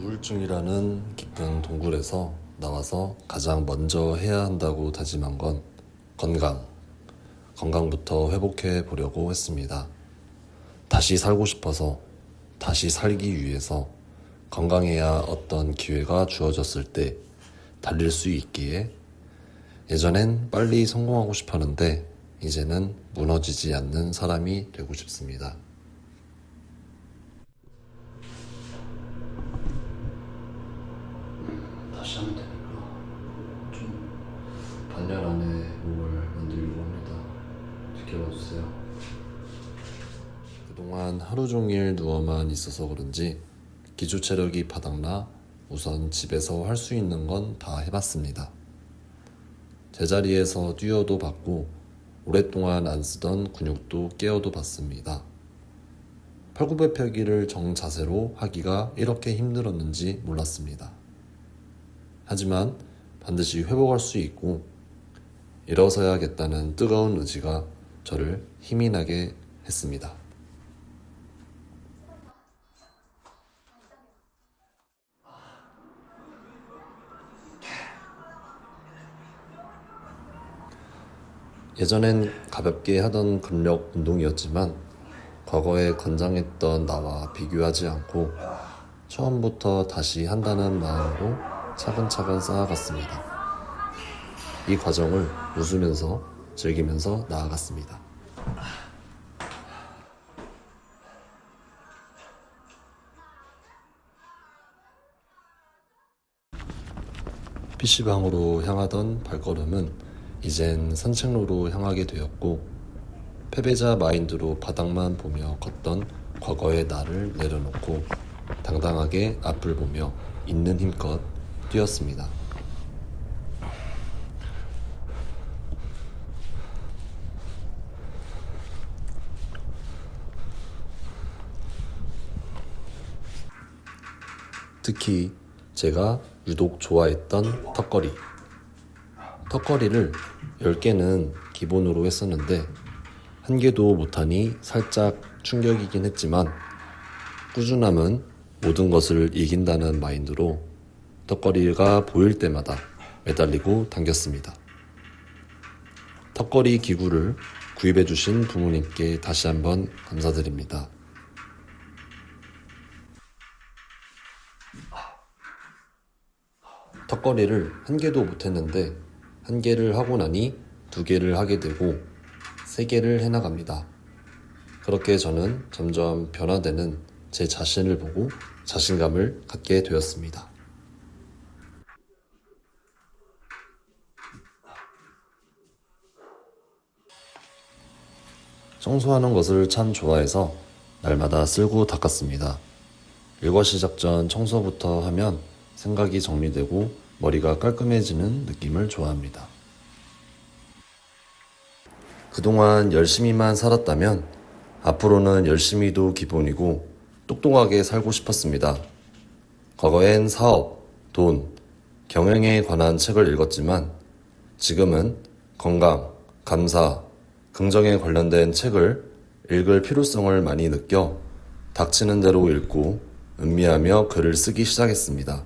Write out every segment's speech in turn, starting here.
우울증이라는 깊은 동굴에서 나와서 가장 먼저 해야 한다고 다짐한 건 건강부터 회복해 보려고 했습니다. 다시 살고 싶어서, 다시 살기 위해서 건강해야 어떤 기회가 주어졌을 때 달릴 수 있기에 예전엔 빨리 성공하고 싶었는데 이제는 무너지지 않는 사람이 되고 싶습니다. 다시 하면 되니까 좀 반년 안에 몸을 만들려고 합니다. 지켜봐 주세요. 그동안 하루 종일 누워만 있어서 그런지 기초 체력이 바닥나 우선 집에서 할 수 있는 건 다 해봤습니다. 제자리에서 뛰어도 봤고 오랫동안 안 쓰던 근육도 깨어도 봤습니다. 팔굽혀펴기를 정자세로 하기가 이렇게 힘들었는지 몰랐습니다. 하지만 반드시 회복할 수 있고 일어서야겠다는 뜨거운 의지가 저를 힘이 나게 했습니다. 예전엔 가볍게 하던 근력 운동이었지만 과거에 건장했던 나와 비교하지 않고 처음부터 다시 한다는 마음으로 차근차근 쌓아갔습니다. 이 과정을 웃으면서 즐기면서 나아갔습니다. PC방으로 향하던 발걸음은 이젠 산책로로 향하게 되었고 패배자 마인드로 바닥만 보며 걷던 과거의 나를 내려놓고 당당하게 앞을 보며 있는 힘껏 뛰었습니다. 특히 제가 유독 좋아했던 턱걸이. 턱걸이를 10개는 기본으로 했었는데 한 개도 못하니 살짝 충격이긴 했지만 꾸준함은 모든 것을 이긴다는 마인드로 턱걸이가 보일 때마다 매달리고 당겼습니다. 턱걸이 기구를 구입해 주신 부모님께 다시 한번 감사드립니다. 턱걸이를 한 개도 못했는데 한 개를 하고 나니 2개를 하게 되고 3개를 해나갑니다. 그렇게 저는 점점 변화되는 제 자신을 보고 자신감을 갖게 되었습니다. 청소하는 것을 참 좋아해서 날마다 쓸고 닦았습니다. 일과 시작 전 청소부터 하면 생각이 정리되고 머리가 깔끔해지는 느낌을 좋아합니다. 그동안 열심히만 살았다면 앞으로는 열심히도 기본이고 똑똑하게 살고 싶었습니다. 과거엔 사업, 돈, 경영에 관한 책을 읽었지만 지금은 건강, 감사, 긍정에 관련된 책을 읽을 필요성을 많이 느껴 닥치는 대로 읽고 음미하며 글을 쓰기 시작했습니다.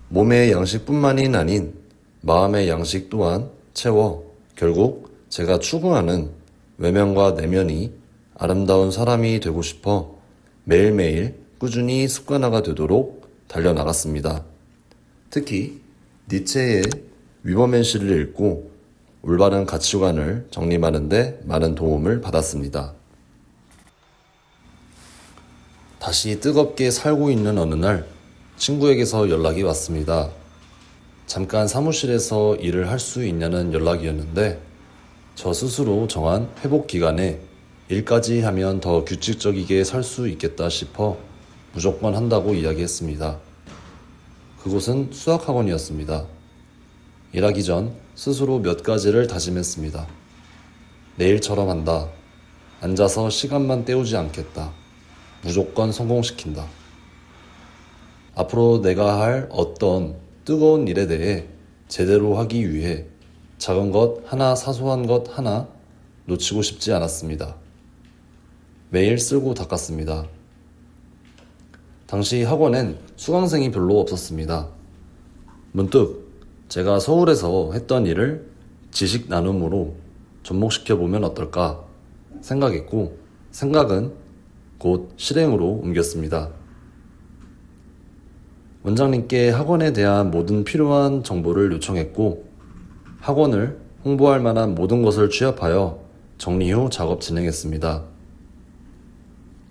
몸의 양식뿐만이 아닌 마음의 양식 또한 채워 결국 제가 추구하는 외면과 내면이 아름다운 사람이 되고 싶어 매일매일 꾸준히 습관화가 되도록 달려나갔습니다. 특히 니체의 위버맨시를 읽고 올바른 가치관을 정립하는 데 많은 도움을 받았습니다. 다시 뜨겁게 살고 있는 어느 날 친구에게서 연락이 왔습니다. 잠깐 사무실에서 일을 할 수 있냐는 연락이었는데 저 스스로 정한 회복 기간에 일까지 하면 더 규칙적이게 살 수 있겠다 싶어 무조건 한다고 이야기했습니다. 그곳은 수학학원이었습니다. 일하기 전 스스로 몇 가지를 다짐했습니다. 내일처럼 한다. 앉아서 시간만 때우지 않겠다. 무조건 성공시킨다. 앞으로 내가 할 어떤 뜨거운 일에 대해 제대로 하기 위해 작은 것 하나, 사소한 것 하나 놓치고 싶지 않았습니다. 매일 쓸고 닦았습니다. 당시 학원엔 수강생이 별로 없었습니다. 문득 제가 서울에서 했던 일을 지식 나눔으로 접목시켜보면 어떨까 생각했고, 생각은 곧 실행으로 옮겼습니다. 원장님께 학원에 대한 모든 필요한 정보를 요청했고, 학원을 홍보할 만한 모든 것을 취합하여 정리 후 작업 진행했습니다.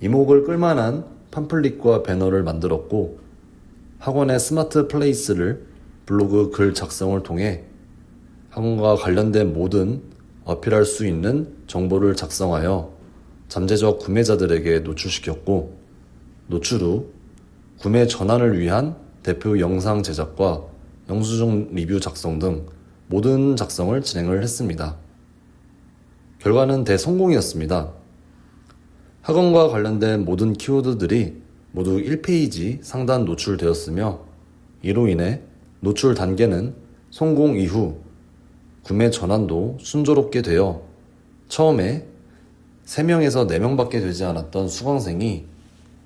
이목을 끌만한 팜플릿과 배너를 만들었고, 학원의 스마트 플레이스를 블로그 글 작성을 통해 학원과 관련된 모든 어필할 수 있는 정보를 작성하여 잠재적 구매자들에게 노출시켰고, 노출 후 구매 전환을 위한 대표 영상 제작과 영수증 리뷰 작성 등 모든 작성을 진행을 했습니다. 결과는 대성공이었습니다. 학원과 관련된 모든 키워드들이 모두 1페이지 상단 노출되었으며, 이로 인해 노출 단계는 성공 이후 구매 전환도 순조롭게 되어 처음에 3명에서 4명밖에 되지 않았던 수강생이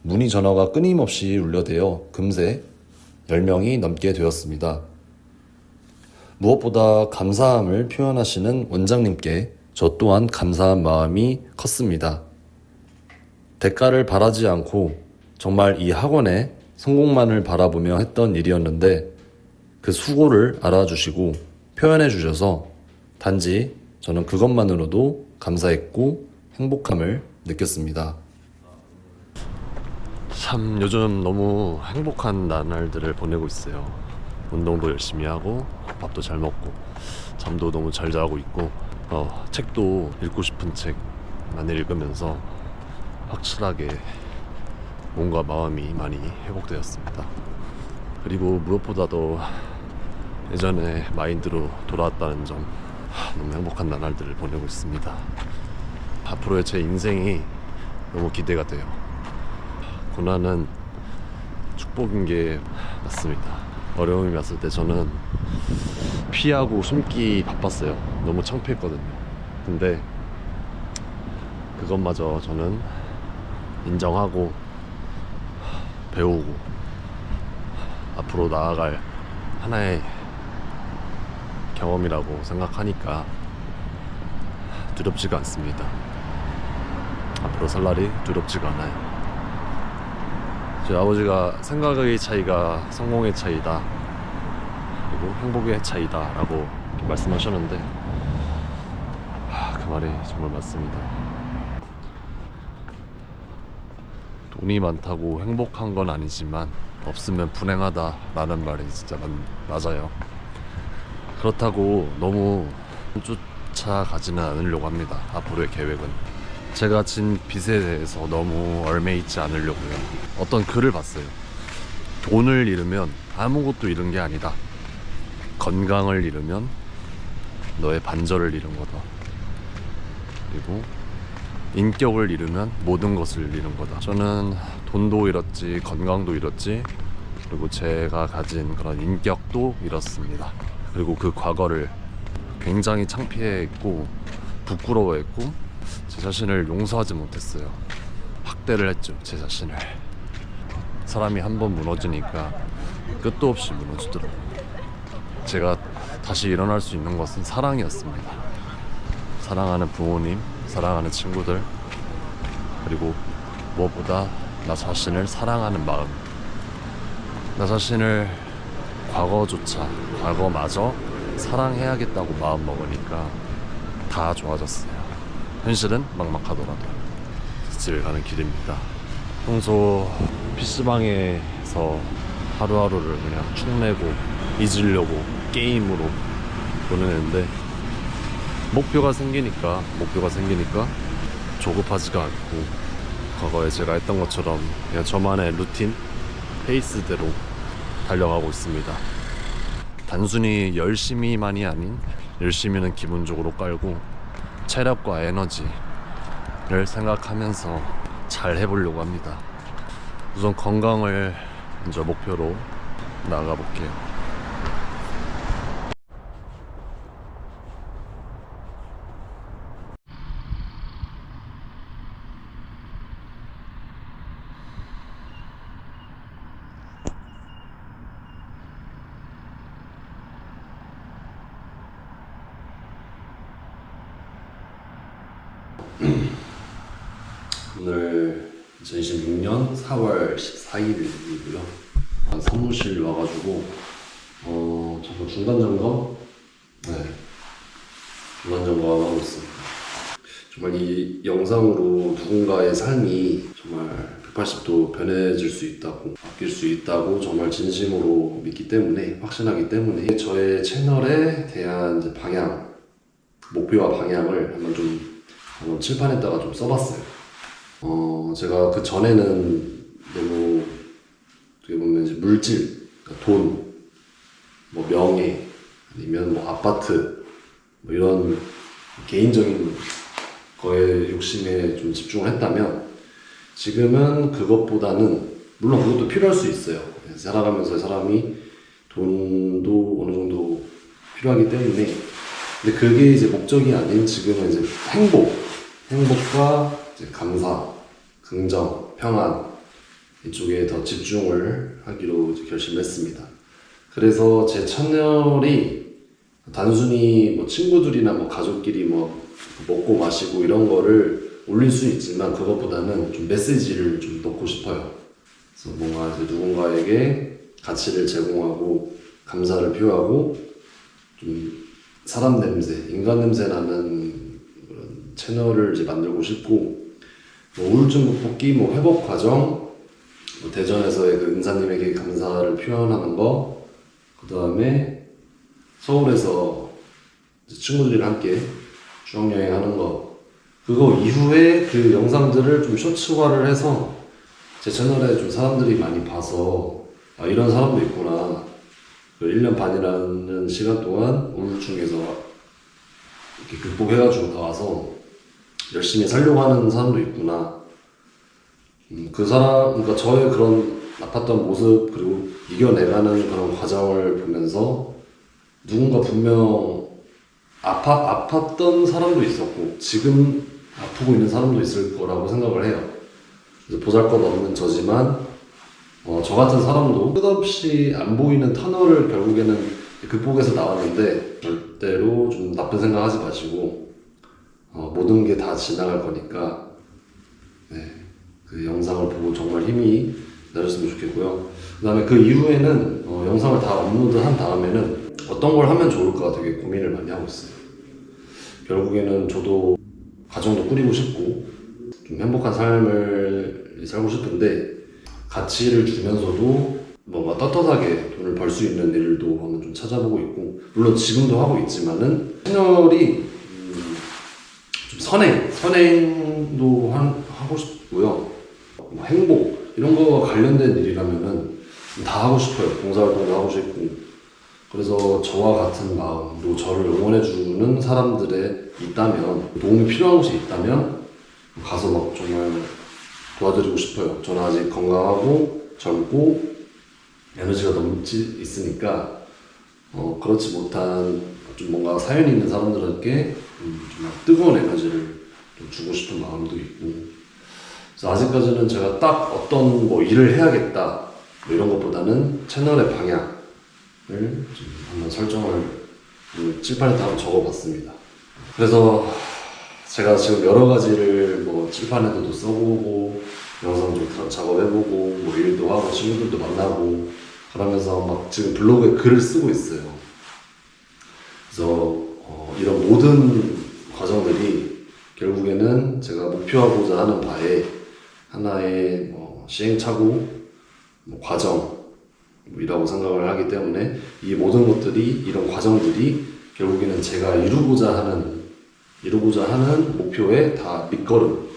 문의 전화가 끊임없이 울려대어 금세 10명이 넘게 되었습니다. 무엇보다 감사함을 표현하시는 원장님께 저 또한 감사한 마음이 컸습니다. 대가를 바라지 않고 정말 이 학원의 성공만을 바라보며 했던 일이었는데, 그 수고를 알아주시고 표현해 주셔서 단지 저는 그것만으로도 감사했고 행복함을 느꼈습니다. 참 요즘 너무 행복한 나날들을 보내고 있어요. 운동도 열심히 하고 밥도 잘 먹고 잠도 너무 잘 자고 있고, 책도 읽고 싶은 책 많이 읽으면서 확실하게 몸과 마음이 많이 회복되었습니다. 그리고 무엇보다도 예전에 마인드로 돌아왔다는 점, 너무 행복한 나날들을 보내고 있습니다. 앞으로의 제 인생이 너무 기대가 돼요. 고난은 축복인 게 맞습니다. 어려움이 왔을 때 저는 피하고 숨기 바빴어요. 너무 창피했거든요. 근데 그것마저 저는 인정하고 배우고 앞으로 나아갈 하나의 경험이라고 생각하니까 두렵지가 않습니다. 앞으로 살 날이 두렵지가 않아요. 저희 아버지가 생각의 차이가 성공의 차이다, 그리고 행복의 차이다 라고 말씀하셨는데, 그 말이 정말 맞습니다. 돈이 많다고 행복한 건 아니지만 없으면 불행하다 라는 말이 진짜 맞아요. 그렇다고 너무 쫓아가지는 않으려고 합니다. 앞으로의 계획은 제가 진 빚에 대해서 너무 얽매이지 않으려고요. 어떤 글을 봤어요. 돈을 잃으면 아무것도 잃은 게 아니다. 건강을 잃으면 너의 반절을 잃은 거다. 그리고 인격을 잃으면 모든 것을 잃은 거다. 저는 돈도 잃었지, 건강도 잃었지, 그리고 제가 가진 그런 인격도 잃었습니다. 그리고 그 과거를 굉장히 창피해했고 부끄러워했고 제 자신을 용서하지 못했어요. 학대를 했죠, 제 자신을. 사람이 한번 무너지니까 끝도 없이 무너지더라고요. 제가 다시 일어날 수 있는 것은 사랑이었습니다. 사랑하는 부모님, 사랑하는 친구들, 그리고 무엇보다 나 자신을 사랑하는 마음. 나 자신을 과거마저 사랑해야겠다고 마음 먹으니까 다 좋아졌어요. 현실은 막막하더라도 집에 가는 길입니다. 평소 PC방에서 하루하루를 그냥 축내고 잊으려고 게임으로 보내는데, 목표가 생기니까 조급하지가 않고 과거에 제가 했던 것처럼 그냥 저만의 루틴, 페이스대로 달려가고 있습니다. 단순히 열심히만이 아닌, 열심히는 기본적으로 깔고 체력과 에너지를 생각하면서 잘 해보려고 합니다. 우선 건강을 먼저 목표로 나아가 볼게요. 오늘 2026년 4월 14일이고요. 사무실 와가지고 잠깐 중간 점검? 네, 중간 점검하고 있습니다. 정말 이 영상으로 누군가의 삶이 정말 180도 변해질 수 있다고, 바뀔 수 있다고 정말 진심으로 믿기 때문에, 확신하기 때문에 저의 채널에 대한 이제 방향, 목표와 방향을 한번 칠판에다가 좀 써봤어요. 제가 그 전에는 너무 어떻게 보면 이제 물질, 그러니까 돈, 뭐 명예, 아니면 뭐 아파트, 뭐 이런 개인적인 거에 욕심에 좀 집중을 했다면, 지금은 그것보다는, 물론 그것도 필요할 수 있어요. 살아가면서 사람이 돈도 어느 정도 필요하기 때문에, 근데 그게 이제 목적이 아닌 지금은 이제 행복과 이제 감사, 긍정, 평안 이쪽에 더 집중을 하기로 이제 결심했습니다. 그래서 제 채널이 단순히 뭐 친구들이나 뭐 가족끼리 뭐 먹고 마시고 이런 거를 올릴 수 있지만, 그것보다는 좀 메시지를 좀 넣고 싶어요. 그래서 뭔가 이제 누군가에게 가치를 제공하고 감사를 표하고 좀 사람 냄새, 인간 냄새 나는 그런 채널을 이제 만들고 싶고, 뭐 우울증 극복기, 뭐 회복 과정, 뭐 대전에서의 그 은사님에게 감사를 표현하는 거, 그 다음에 서울에서 친구들이랑 함께 수학여행하는 거, 그거 이후에 그 영상들을 좀 쇼츠화를 해서 제 채널에 좀 사람들이 많이 봐서, 아, 이런 사람도 있구나. 그 1년 반이라는 시간 동안 우울증에서 이렇게 극복해가지고 나와서 열심히 살려고 하는 사람도 있구나. 그 사람, 그러니까 저의 그런 아팠던 모습, 그리고 이겨내가는 그런 과정을 보면서 누군가 분명 아팠던 사람도 있었고 지금 아프고 있는 사람도 있을 거라고 생각을 해요. 그래서 보잘것없는 저지만 저 같은 사람도 끝없이 안 보이는 터널을 결국에는 극복해서 나왔는데, 절대로 좀 나쁜 생각하지 마시고 모든 게 다 지나갈 거니까, 네, 그 영상을 보고 정말 힘이 나셨으면 좋겠고요. 그 다음에 그 이후에는 영상을 다 업로드한 다음에는 어떤 걸 하면 좋을까 되게 고민을 많이 하고 있어요. 결국에는 저도 가정도 꾸리고 싶고 좀 행복한 삶을 살고 싶은데, 가치를 주면서도 뭔가 떳떳하게 돈을 벌 수 있는 일도 한번 좀 찾아보고 있고, 물론 지금도 하고 있지만은 채널이 좀 선행도 하고 싶고요. 뭐 행복 이런 거와 관련된 일이라면은 다 하고 싶어요. 봉사활동도 하고 싶고. 그래서 저와 같은 마음으로 저를 응원해주는 사람들에 있다면, 도움이 필요한 곳이 있다면 가서 막 정말 도와드리고 싶어요. 저는 아직 건강하고 젊고 에너지가 넘치 있으니까 그렇지 못한 좀 뭔가 사연 있는 사람들에게 정말 뜨거운 에너지를 좀 주고 싶은 마음도 있고, 그래서 아직까지는 제가 딱 어떤 뭐 일을 해야겠다 뭐 이런 것보다는 채널의 방향을 좀 한번 설정을 칠판에다 한번 적어봤습니다. 그래서 제가 지금 여러 가지를 뭐 칠판에도 써보고 영상 좀 작업해보고 뭐 일도 하고 친구들도 만나고 그러면서 막 지금 블로그에 글을 쓰고 있어요. 그래서 이런 모든 과정들이 결국에는 제가 목표하고자 하는 바에 하나의 시행착오, 과정이라고 생각을 하기 때문에, 이 모든 것들이, 이런 과정들이 결국에는 제가 이루고자 하는 목표의 다 밑거름,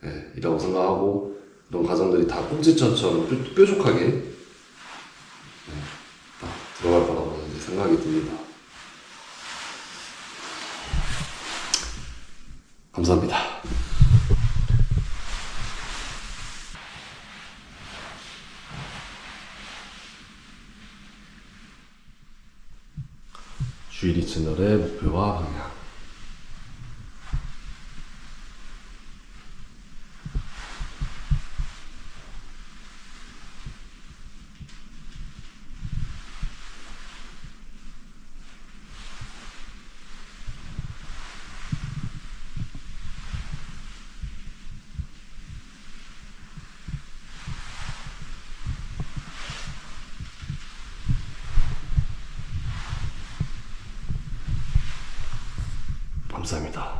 네, 이라고 생각하고, 그런 과정들이 다 꼭지점처럼 뾰족하게 딱 들어갈 거라고 생각이 듭니다. 감사합니다. 주일이 채널의 목표와 방향. 감사합니다.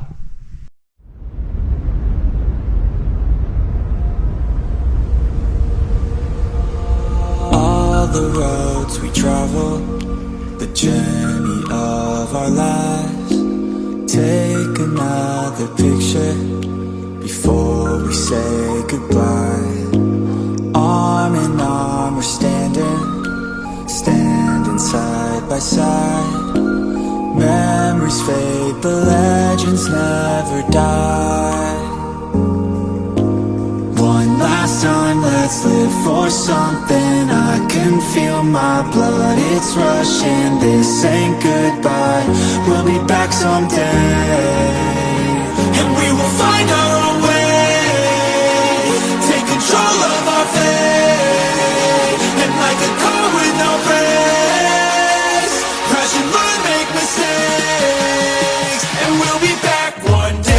All the roads we travel, the journey of our lives. Take another picture before we say goodbye. Arm in arm we're standing side by side. Memories fade, but legends never die. One last time, let's live for something. I can feel my blood, it's rushing. This ain't goodbye, we'll be back someday. And we will find our own way. Take control of our fate. And like a car with no brakes, crash and learn, make mistakes. And we'll be back one day.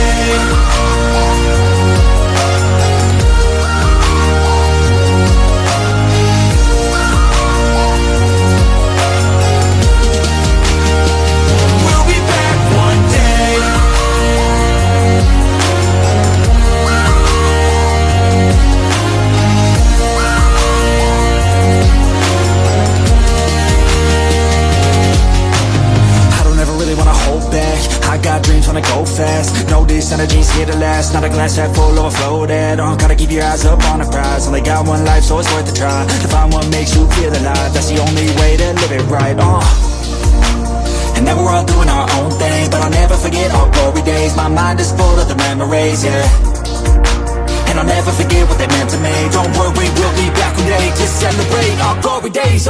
I got dreams, wanna go fast. Know this energy's here to last. Not a glass half full, overflowed. Gotta keep your eyes up on the prize. Only got one life, so it's worth a try. To find what makes you feel alive, that's the only way to live it right. And now we're all doing our own thing, but I'll never forget our glory days. My mind is full of the memories, yeah. And I'll never forget what they meant to me. Don't worry, we'll be back one day to celebrate our glory days.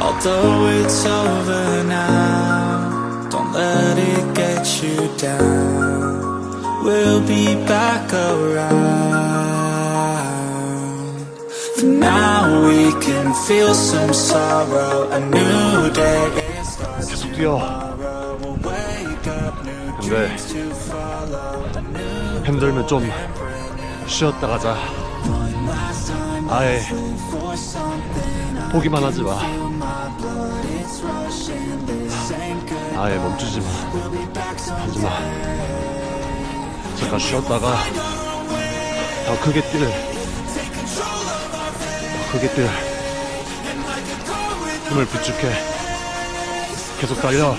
Although it's over now, don't let it get you down. We'll be back around. For now we can feel some sorrow. A new day is 계속 뛰어. 근데 힘들면 좀 쉬었다 가자. 아예 포기만 하지 마. 아예 멈추지 마. 하지 마. 잠깐 쉬었다가 더 크게 뛸 힘을 비축해. 계속 달려.